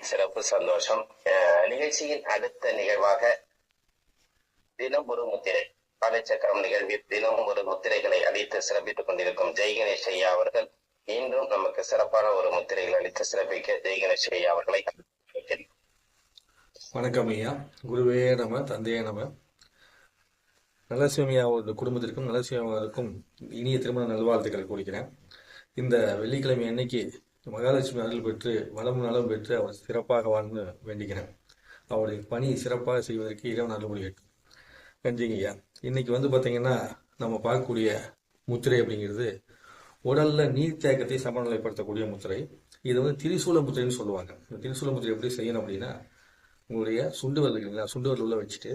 சிறப்பு, சந்தோஷம். நிகழ்ச்சியின் அடுத்த நிகழ்வாக தினம் ஒரு முத்திரை காலைச்சக்கரம் நிகழ்வில் தினம் ஒரு முத்திரைகளை அளித்து சிறப்பித்துக் கொண்டிருக்கும் ஜெய் கணேஷ் ஐயா அவர்கள் இன்றும் நமக்கு சிறப்பான ஒரு முத்திரைகள் அளித்து சிறப்பிக்க ஜெய் கணேஷ் ஐயா அவர்களை வணக்கம் ஐயா. குருவே நம, தந்தையே நம. நலசிவமையா குடும்பத்திற்கும் நலசிவமாவுக்கும் இனிய திருமண நல்வாழ்த்துக்களை கொடுக்கிறேன். இந்த வெள்ளிக்கிழமை அன்னைக்கு மகாலட்சுமி அருள் பெற்று வளம் நலம் பெற்று அவர் சிறப்பாக வாழ்ந்து வேண்டிக்கிறேன். அவருடைய பணி சிறப்பாக செய்வதற்கு இறைவன் அருள் புரியட்டும். நன்றிங்க ஐயா. இன்னைக்கு பார்த்தீங்கன்னா நம்ம பார்க்கக்கூடிய முத்திரை அப்படிங்கிறது உடல்ல நீர் தேக்கத்தை சமநிலைப்படுத்தக்கூடிய முத்திரை. இது திரிசூல முத்திரைன்னு சொல்லுவாங்க. இந்த திரிசூல முத்திரை எப்படி செய்யணும் அப்படின்னா, உங்களுடைய சுண்டு வரல் இருக்குங்களா, சுண்டு வரல் உள்ள வச்சுட்டு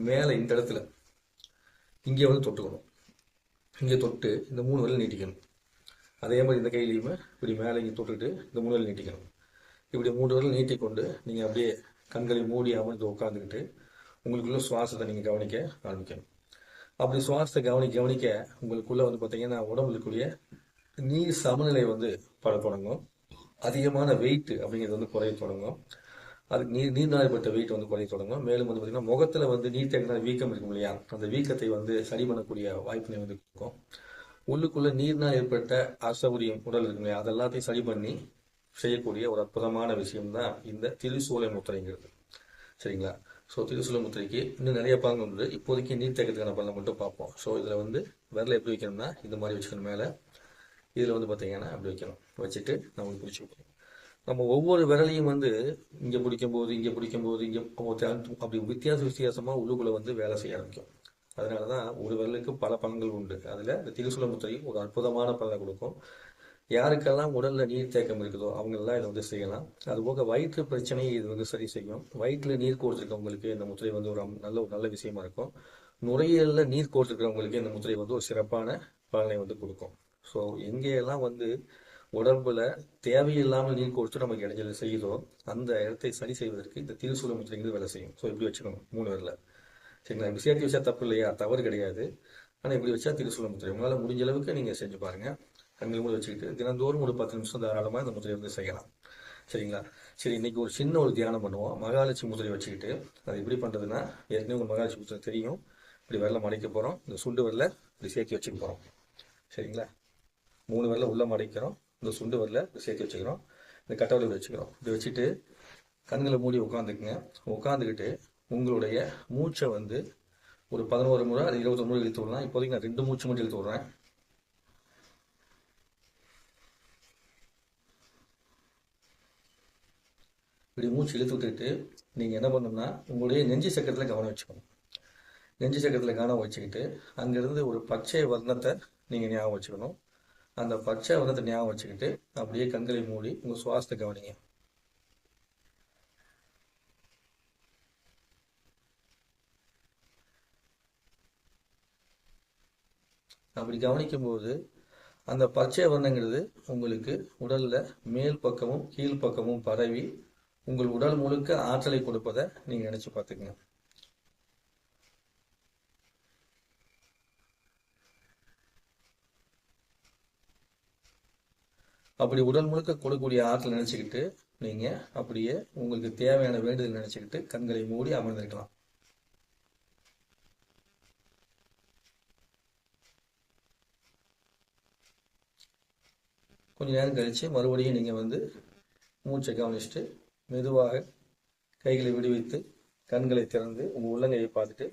மேலே இந்த இடத்துல இங்கே தொட்டுக்கணும். இங்கே தொட்டு இந்த 3 வரல் நீட்டிக்கணும். அதே மாதிரி இந்த கையிலையுமே இப்படி மேலே இங்கே தொட்டுட்டு இந்த 3 வரல் நீட்டிக்கணும். இப்படி 3 வரல் நீட்டிக்கொண்டு நீங்கள் அப்படியே கண்களை மூடி அமர்ந்து உட்காந்துக்கிட்டு உங்களுக்குள்ள சுவாசத்தை நீங்கள் கவனிக்க ஆரம்பிக்கணும். அப்படி சுவாசத்தை கவனிக்க உங்களுக்குள்ள பார்த்தீங்கன்னா உடம்புல இருக்கக்கூடிய நீர் சமநிலை பட தொடங்கும். அதிகமான வெயிட் அப்படிங்கிறது குறைய தொடங்கும். அதுக்கு நீர்நாய்ப்பட்ட வெயிட் குறைய தொடங்கும். மேலும் பார்த்தீங்கன்னா முகத்தில் நீர் தேங்கின வீக்கம் இருக்கும் இல்லையா, அந்த வீக்கத்தை சரி பண்ணக்கூடிய வாய்ப்பினை கொடுக்கும். உள்ளுக்குள்ள நீர்நாய் ஏற்பட்ட அசௌரியம் உடல் இருக்கு இல்லையா, அதெல்லாத்தையும் சரி பண்ணி செய்யக்கூடிய ஒரு அற்புதமான விஷயம்தான் இந்த திரிசூல முத்திரைங்கிறது. சரிங்களா? ஸோ திரிசூல முத்திரைக்கு இன்னும் நிறைய பலன்கள் உண்டு. இப்போதைக்கு நீர் தேக்கத்துக்கான பலனை மட்டும் பார்ப்போம். ஸோ இதில் விரலை எப்படி வைக்கணும்னா இந்த மாதிரி வச்சுக்கணும். மேலே இதில் பார்த்தீங்கன்னா அப்படி வைக்கணும். வச்சுட்டு நம்ம பிடிச்சி வைக்கணும். நம்ம ஒவ்வொரு விரலையும் இங்கே பிடிக்கும்போது இங்கே அப்படி வித்தியாசமாக உள்ளுக்குள்ளே வேலை செய்ய ஆரம்பிக்கும். அதனால தான் ஒரு விரலுக்கு பல பலன்கள் உண்டு. அதில் இந்த திரிசூல முத்திரை ஒரு அற்புதமான பலனை கொடுக்கும். யாருக்கெல்லாம் உடல்ல நீர் தேக்கம் இருக்குதோ அவங்களெல்லாம் இதை செய்யலாம். அதுபோக வயிற்று பிரச்சனையை இது சரி செய்யும். வயிற்றுல நீர் கோர்த்துருக்கவங்களுக்கு இந்த முத்திரை ஒரு நல்ல விஷயமா இருக்கும். நுரையீரல்ல நீர் கோர்த்துருக்கிறவங்களுக்கு இந்த முத்திரை ஒரு சிறப்பான பலனை கொடுக்கும். ஸோ எங்கேயெல்லாம் உடம்புல தேவையில்லாமல் நீர் கோர்த்து நமக்கு இடைஞ்சல் செய்யுதோ அந்த இடத்தை சரி செய்வதற்கு இந்த திரிசூல முத்திரைங்கிறது வேலை செய்யும். ஸோ இப்படி வச்சுக்கணும் 3 விரல. சரிங்களா? இப்படி சேர்த்து வச்சா தப்பு இல்லையா, தவறு கிடையாது. ஆனால் இப்படி வச்சா திரிசூல முத்திரை உங்களால் முடிஞ்ச அளவுக்கு நீங்கள் செஞ்சு பாருங்க. கண்கள் மூடி வச்சுக்கிட்டு தினந்தோறும் ஒரு 10 நிமிஷம் தாராளமாக இந்த முத்திரை செய்யலாம். சரிங்களா? சரி, இன்னைக்கு ஒரு சின்ன தியானம் பண்ணுவோம். மகாலட்சுமி முத்திரை வச்சுக்கிட்டு அது எப்படி பண்ணுறதுன்னா, ஏற்கனவே உங்கள் மகாலட்சுமி முத்திரை தெரியும். இப்படி விரல மடைக்க போகிறோம். இந்த சுண்டு விரல இப்படி சேர்த்து வச்சுக்க போகிறோம். சரிங்களா? 3 விரல உள்ள மடைக்கிறோம். இந்த சுண்டு விரல சேர்த்து வச்சுக்கிறோம். இந்த கட்டவரை வச்சுக்கிறோம். இப்படி வச்சுட்டு கண்களை மூடி உட்காந்துக்குங்க. உட்காந்துக்கிட்டு உங்களுடைய மூச்சை ஒரு 11 முறை அது 21 முறை இழுத்து விடலாம். இப்போதைக்கு நான் 2 மூச்சு மட்டும் இழுத்து விடுறேன். இப்படி மூச்சு இழுத்து விட்டுட்டு நீங்கள் என்ன பண்ணணும்னா உங்களுடைய நெஞ்சு சக்கரத்தில் கவனம் வச்சுக்கணும். நெஞ்சு சக்கரத்தில் கவனம் வச்சுக்கிட்டு அங்கேருந்து ஒரு பச்சை வர்ணத்தை நீங்கள் ஞாபகம் வச்சுக்கணும். அந்த பச்சை வர்ணத்தை ஞாபகம் வச்சுக்கிட்டு அப்படியே கண்களை மூடி உங்கள் சுவாசத்தை கவனிங்க. அப்படி கவனிக்கும்போது அந்த பச்சை வர்ணங்கிறது உங்களுக்கு உடல்ல மேல் பக்கமும் கீழ் பக்கமும் பரவி உங்கள் உடல் முழுக்க ஆற்றலை கொடுப்பதை நீங்க நினைச்சு பார்த்துக்கங்க. அப்படி உடல் முழுக்க கொடுக்கக்கூடிய ஆற்றல் நினைச்சுக்கிட்டு நீங்க அப்படியே உங்களுக்கு தேவையான வேண்டுதல் நினைச்சுக்கிட்டு கண்களை மூடி அமர்ந்திருக்கலாம். கொஞ்ச நேரம் கழிச்சு மறுபடியும் நீங்க மூச்சை கவனிச்சுட்டு மெதுவாக கைகளை விடுவித்து கண்களை திறந்து உங்கள் உள்ளங்கையை பார்த்துட்டு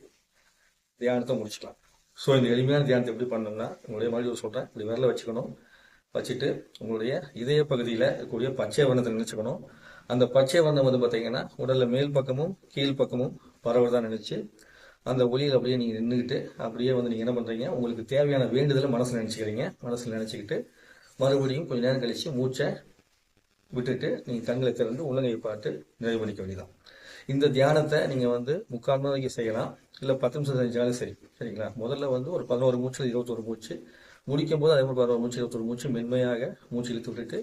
தியானத்தை முடிச்சுக்கலாம். ஸோ இந்த எளிமையான தியானத்தை எப்படி பண்ணணும்னா, உங்களுடைய மறுபடியும் சொல்கிறேன். இப்படி விரலை வச்சுக்கணும். வச்சுட்டு உங்களுடைய இதய பகுதியில் இருக்கக்கூடிய பச்சை வர்ணத்தை நினைச்சுக்கணும். அந்த பச்சை வர்ணம் பார்த்தீங்கன்னா உடலில் மேல் பக்கமும் கீழ் பக்கமும் பரவுறதா நினைச்சு அந்த ஒளியில் அப்படியே நீங்கள் நின்றுக்கிட்டு அப்படியே நீங்கள் என்ன பண்ணுறீங்க, உங்களுக்கு தேவையான வேண்டுதலை மனசில் நினச்சிக்கிறீங்க. மனசில் நினச்சிக்கிட்டு மறுபடியும் கொஞ்ச நேரம் கழிச்சு மூச்சை விட்டுட்டு நீங்கள் கண்களை திறந்து உள்ளங்கையை பார்த்து நிறைவு பண்ணிக்க வேண்டியதான். இந்த தியானத்தை நீங்கள் 3/4 மணி வரைக்கும் செய்யலாம், இல்லை 10 நிமிஷம் செஞ்சாலும் சரி. சரிங்களா? முதல்ல ஒரு 11 மூச்சு 21 மூச்சு முடிக்கும் போது அதே மாதிரி 11 மூச்சு 21 மூச்சு மென்மையாக மூச்சு இழுத்து விட்டுட்டு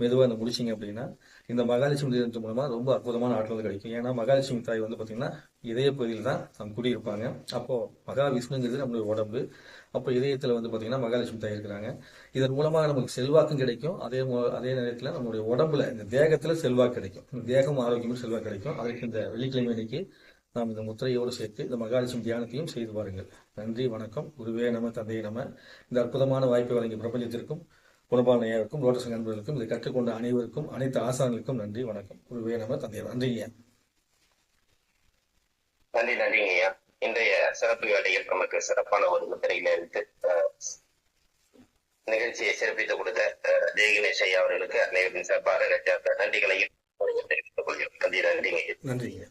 மெதுவாக இந்த முடிச்சிங்க அப்படின்னா இந்த மகாலட்சுமி தீபத்தின் மூலமா ரொம்ப அற்புதமான ஆற்றல் கிடைக்கும். ஏன்னா மகாலட்சுமி தாய் வந்து பார்த்தீங்கன்னா இதய பகுதியில் தான் நம்ம குடியிருப்பாங்க. அப்போ மகாவிஷ்ணுங்கிறது நம்மளுடைய உடம்பு. அப்போ இதயத்தில் வந்து பார்த்தீங்கன்னா மகாலட்சுமி தாய் இருக்கிறாங்க. இதன் மூலமாக நமக்கு செல்வாக்கும் கிடைக்கும். அதே நேரத்தில் நம்மளுடைய உடம்புல இந்த தேகத்தில் செல்வாக்கு கிடைக்கும். இந்த தேகம் ஆரோக்கியமும் செல்வாக்கு கிடைக்கும். அதற்கு இந்த வெள்ளிக்கிழமை அன்னைக்கு நாம் இந்த முத்திரையோடு சேர்த்து இந்த மகாலட்சுமி தியானத்தையும் செய்து பாருங்கள். நன்றி, வணக்கம். குருவே நம, தந்தையே நம. இந்த அற்புதமான வாய்ப்பை வழங்கிய பிரபஞ்சத்திற்கும் புறபானையாருக்கும் லோட்டஸ் நண்பர்களுக்கும் இதை கற்றுக்கொண்ட அனைவருக்கும் அனைத்து ஆசான்களுக்கும் நன்றி, வணக்கம். குருவே நம, தந்தையே நன்றிங்க. நன்றிங்க ஐயா. இன்றைய சிறப்பு வேலையில் நமக்கு சிறப்பான ஒரு முத்திரையில இருந்து நிகழ்ச்சியை சிறப்பித்துக் கொடுத்த ஜெயகணேஷ் ஐயா அவர்களுக்கு அனைவரின் சார்பாக நன்றிகளையும் நன்றிங்க. நன்றிங்க.